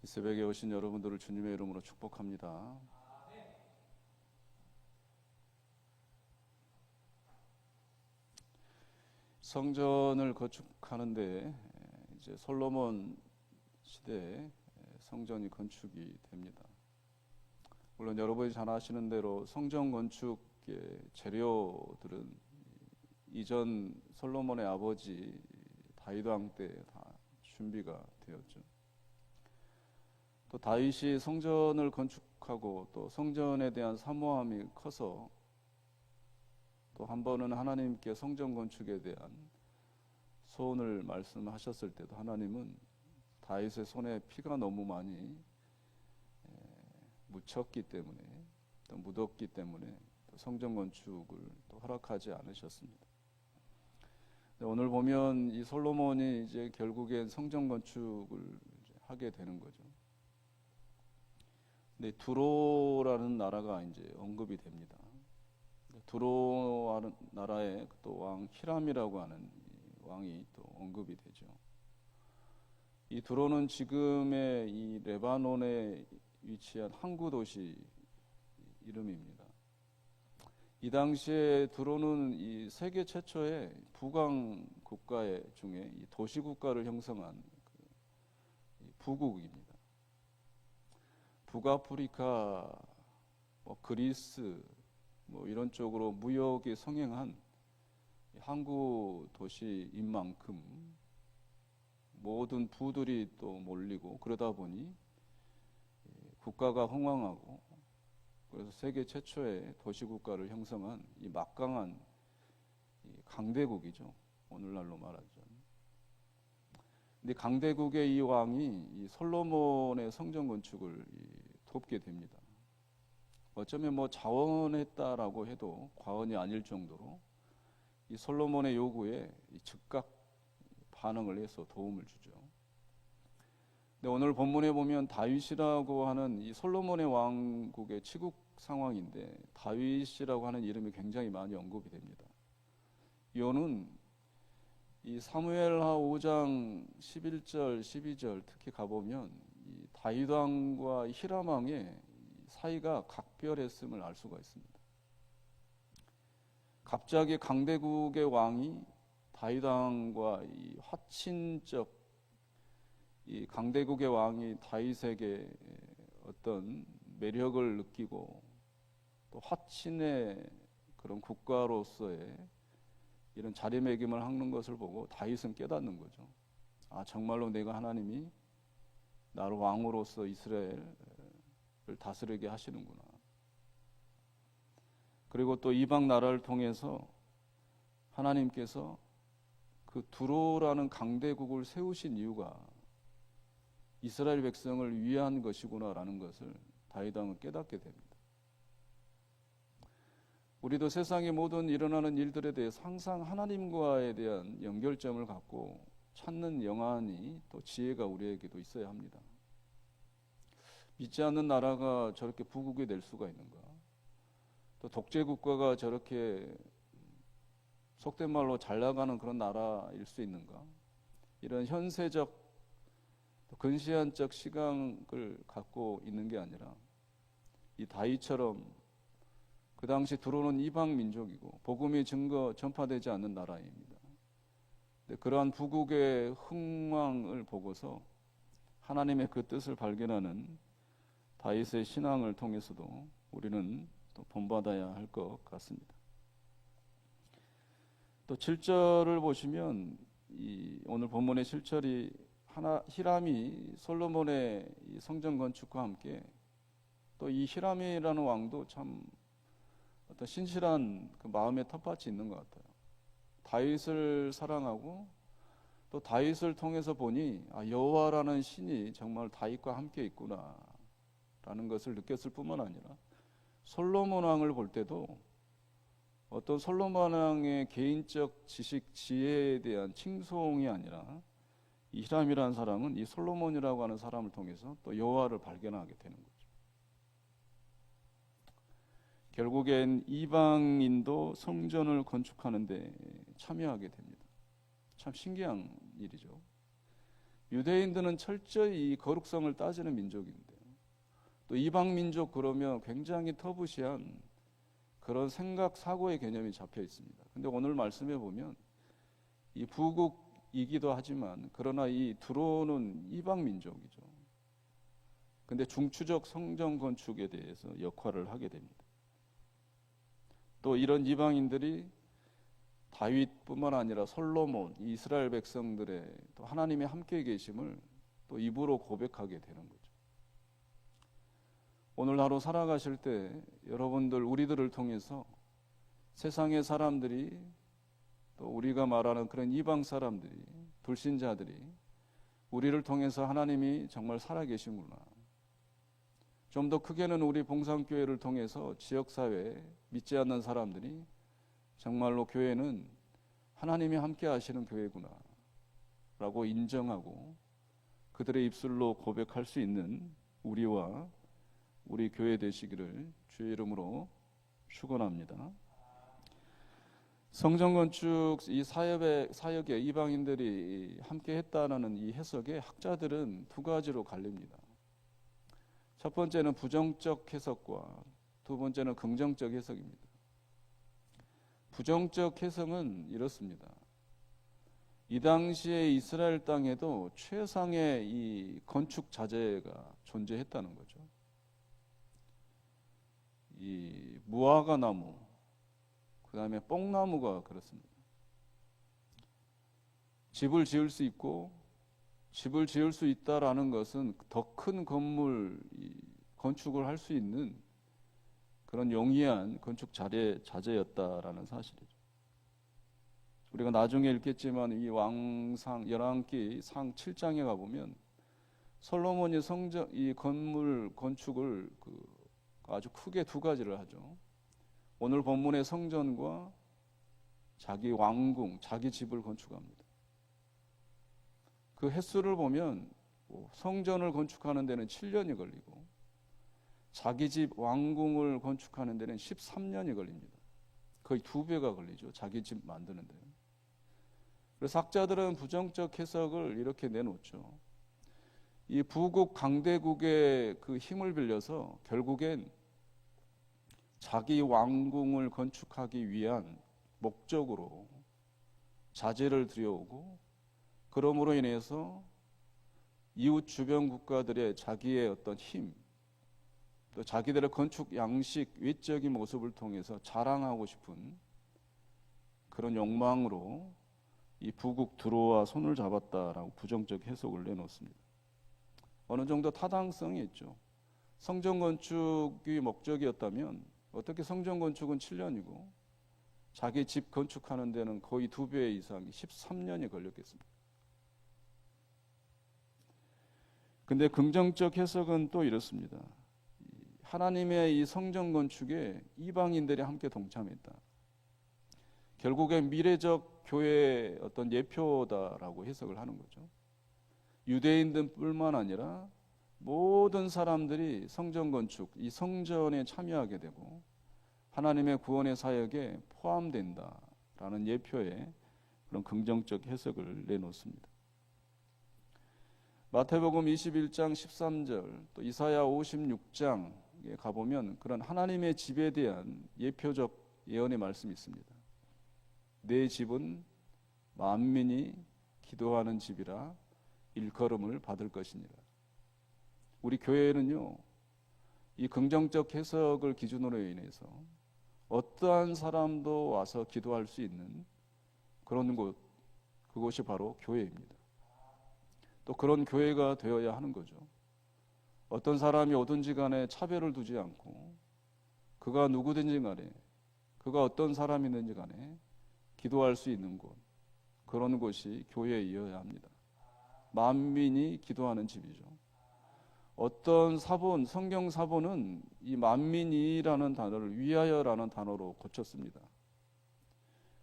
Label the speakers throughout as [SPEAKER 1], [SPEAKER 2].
[SPEAKER 1] 새벽에 오신 여러분들을 주님의 이름으로 축복합니다. 성전을 건축하는데 이제 솔로몬 시대에 성전이 건축이 됩니다. 물론 여러분이 잘 아시는 대로 성전 건축의 재료들은 이전 솔로몬의 아버지 다윗 왕 때 다 준비가 되었죠. 또 다윗이 성전을 건축하고 또 성전에 대한 사모함이 커서 또 한 번은 하나님께 성전 건축에 대한 소원을 말씀하셨을 때도 하나님은 다윗의 손에 피가 너무 많이 묻혔기 때문에 또 묻었기 때문에 또 성전 건축을 또 허락하지 않으셨습니다. 오늘 보면 이 솔로몬이 이제 결국엔 성전 건축을 하게 되는 거죠. 근데 두로라는 나라가 이제 언급이 됩니다. 두로 나라의 또 왕 히람이라고 하는 왕이 또 언급이 되죠. 이 두로는 지금의 이 레바논에 위치한 항구 도시 이름입니다. 이 당시에 두로는 이 세계 최초의 부강 국가 중에 이 도시 국가를 형성한 부국입니다. 북아프리카, 그리스 이런 쪽으로 무역이 성행한 항구 도시인 만큼 모든 부들이 또 몰리고 그러다 보니 국가가 흥왕하고 그래서 세계 최초의 도시국가를 형성한 이 막강한 강대국이죠. 오늘날로 말하죠. 근데 강대국의 이 왕이 이 솔로몬의 성전 건축을 돕게 됩니다. 어쩌면 자원했다라고 해도 과언이 아닐 정도로 이 솔로몬의 요구에 즉각 반응을 해서 도움을 주죠. 근데 오늘 본문에 보면 다윗이라고 하는 이 솔로몬의 왕국의 치국 상황인데 다윗이라고 하는 이름이 굉장히 많이 언급이 됩니다. 이유는 이 사무엘하 5장 11절, 12절 특히 가보면 이 다윗 왕과 히람 왕의 사이가 각별했음을 알 수가 있습니다. 갑자기 강대국의 왕이 다윗 왕과 이 화친적 이 강대국의 왕이 다윗에게 어떤 매력을 느끼고 또 화친의 그런 국가로서의 이런 자리매김을 하는 것을 보고 다윗은 깨닫는 거죠. 아, 정말로 내가 하나님이 나를 왕으로서 이스라엘을 다스리게 하시는구나. 그리고 또 이방 나라를 통해서 하나님께서 그 두로라는 강대국을 세우신 이유가 이스라엘 백성을 위한 것이구나라는 것을 다윗 왕은 깨닫게 됩니다. 우리도 세상의 모든 일어나는 일들에 대해서 항상 하나님과에 대한 연결점을 갖고 찾는 영안이 또 지혜가 우리에게도 있어야 합니다. 믿지 않는 나라가 저렇게 부국이 될 수가 있는가? 또 독재 국가가 저렇게 속된 말로 잘 나가는 그런 나라일 수 있는가? 이런 현세적 근시안적 시각을 갖고 있는 게 아니라 이 다윗처럼 그 당시 두로는 이방 민족이고 복음이 전파되지 않는 나라입니다. 그러한 부국의 흥왕을 보고서 하나님의 그 뜻을 발견하는 다윗의 신앙을 통해서도 우리는 또 본받아야 할 것 같습니다. 또 7절을 보시면 오늘 본문의 7절이 히람이 솔로몬의 이 성전 건축과 함께 또 이 히람이라는 왕도 참 어떤 신실한 그 마음의 텃밭이 있는 것 같아요. 다윗을 사랑하고 또 다윗을 통해서 보니 여호와라는 신이 정말 다윗과 함께 있구나라는 것을 느꼈을 뿐만 아니라 솔로몬 왕을 볼 때도 어떤 솔로몬 왕의 개인적 지식, 지혜에 대한 칭송이 아니라 이 히람이라는 사람은 이 솔로몬이라고 하는 사람을 통해서 또 여호와를 발견하게 되는 거죠. 결국엔 이방인도 성전을 건축하는 데 참여하게 됩니다. 참 신기한 일이죠. 유대인들은 철저히 이 거룩성을 따지는 민족인데, 또 이방 민족 그러면 굉장히 터부시한 그런 생각 사고의 개념이 잡혀 있습니다. 근데 오늘 말씀해 보면 이 부국이기도 하지만 그러나 이 들어오는 이방 민족이죠. 근데 중추적 성전 건축에 대해서 역할을 하게 됩니다. 또 이런 이방인들이 다윗뿐만 아니라 솔로몬, 이스라엘 백성들의 또 하나님의 함께 계심을 또 입으로 고백하게 되는 거죠. 오늘 하루 살아가실 때 여러분들 우리들을 통해서 세상의 사람들이 또 우리가 말하는 그런 이방 사람들이, 불신자들이 우리를 통해서 하나님이 정말 살아계시구나, 좀 더 크게는 우리 봉산교회를 통해서 지역사회 믿지 않는 사람들이 정말로 교회는 하나님이 함께 하시는 교회구나 라고 인정하고 그들의 입술로 고백할 수 있는 우리와 우리 교회 되시기를 주의 이름으로 축원합니다. 성전 건축 이 사역에 이방인들이 함께 했다는 이 해석에 학자들은 두 가지로 갈립니다. 첫 번째는 부정적 해석과 두 번째는 긍정적 해석입니다. 부정적 해석은 이렇습니다. 이 당시에 이스라엘 땅에도 최상의 이 건축 자재가 존재했다는 거죠. 이 무화과 나무, 그 다음에 뽕나무가 그렇습니다. 집을 지을 수 있고 집을 지을 수 있다라는 것은 더 큰 건물 건축을 할 수 있는 그런 용이한 건축 자재였다라는 사실이죠. 우리가 나중에 읽겠지만 이 왕상 열왕기 상 7장에 가보면 솔로몬이 성전 이 건물 건축을 아주 크게 두 가지를 하죠. 오늘 본문의 성전과 자기 왕궁, 자기 집을 건축합니다. 그 횟수를 보면 성전을 건축하는 데는 7년이 걸리고 자기 집 왕궁을 건축하는 데는 13년이 걸립니다. 거의 2배가 걸리죠. 자기 집 만드는 데는. 그래서 학자들은 부정적 해석을 이렇게 내놓죠. 이 부국 강대국의 그 힘을 빌려서 결국엔 자기 왕궁을 건축하기 위한 목적으로 자재를 들여오고 그러므로 인해서 이웃 주변 국가들의 자기의 어떤 힘, 또 자기들의 건축 양식, 외적인 모습을 통해서 자랑하고 싶은 그런 욕망으로 이 부국 드로와 손을 잡았다라고 부정적 해석을 내놓습니다. 어느 정도 타당성이 있죠. 성전 건축이 목적이었다면 어떻게 성전 건축은 7년이고 자기 집 건축하는 데는 거의 2배 이상이 13년이 걸렸겠습니다. 근데 긍정적 해석은 또 이렇습니다. 하나님의 이 성전 건축에 이방인들이 함께 동참했다. 결국엔 미래적 교회의 어떤 예표다라고 해석을 하는 거죠. 유대인들뿐만 아니라 모든 사람들이 성전 건축, 이 성전에 참여하게 되고 하나님의 구원의 사역에 포함된다라는 예표의 그런 긍정적 해석을 내놓습니다. 마태복음 21장 13절 또 이사야 56장에 가보면 그런 하나님의 집에 대한 예표적 예언의 말씀이 있습니다. 내 집은 만민이 기도하는 집이라 일컬음을 받을 것이니라. 우리 교회는요, 이 긍정적 해석을 기준으로 인해서 어떠한 사람도 와서 기도할 수 있는 그런 곳, 그곳이 바로 교회입니다. 또 그런 교회가 되어야 하는 거죠. 어떤 사람이 오든지 간에 차별을 두지 않고 그가 누구든지 간에 그가 어떤 사람이든지 간에 기도할 수 있는 곳, 그런 곳이 교회이어야 합니다. 만민이 기도하는 집이죠. 어떤 사본, 성경 사본은 이 만민이라는 단어를 위하여라는 단어로 고쳤습니다.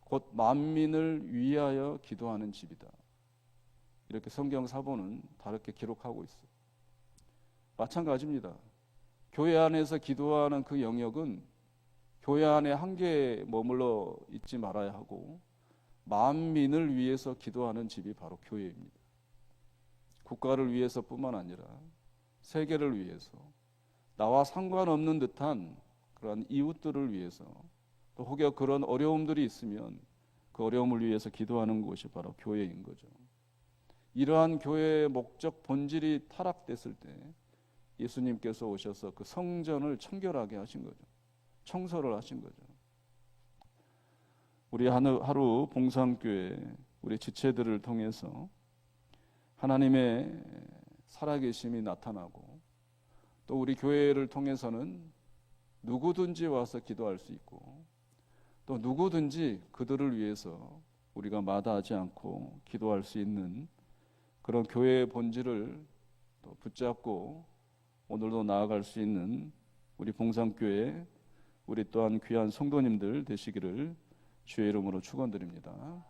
[SPEAKER 1] 곧 만민을 위하여 기도하는 집이다. 이렇게 성경 사본은 다르게 기록하고 있어요. 마찬가지입니다. 교회 안에서 기도하는 그 영역은 교회 안에 한계에 머물러 있지 말아야 하고 만민을 위해서 기도하는 집이 바로 교회입니다. 국가를 위해서뿐만 아니라 세계를 위해서, 나와 상관없는 듯한 그러한 이웃들을 위해서, 또 혹여 그런 어려움들이 있으면 그 어려움을 위해서 기도하는 것이 바로 교회인 거죠. 이러한 교회의 목적 본질이 타락됐을 때 예수님께서 오셔서 그 성전을 청결하게 하신 거죠. 청소를 하신 거죠. 우리 하루 봉상교회 우리 지체들을 통해서 하나님의 살아계심이 나타나고, 또 우리 교회를 통해서는 누구든지 와서 기도할 수 있고, 또 누구든지 그들을 위해서 우리가 마다하지 않고 기도할 수 있는 그런 교회의 본질을 또 붙잡고 오늘도 나아갈 수 있는 우리 봉상교회, 우리 또한 귀한 성도님들 되시기를 주의 이름으로 축원드립니다.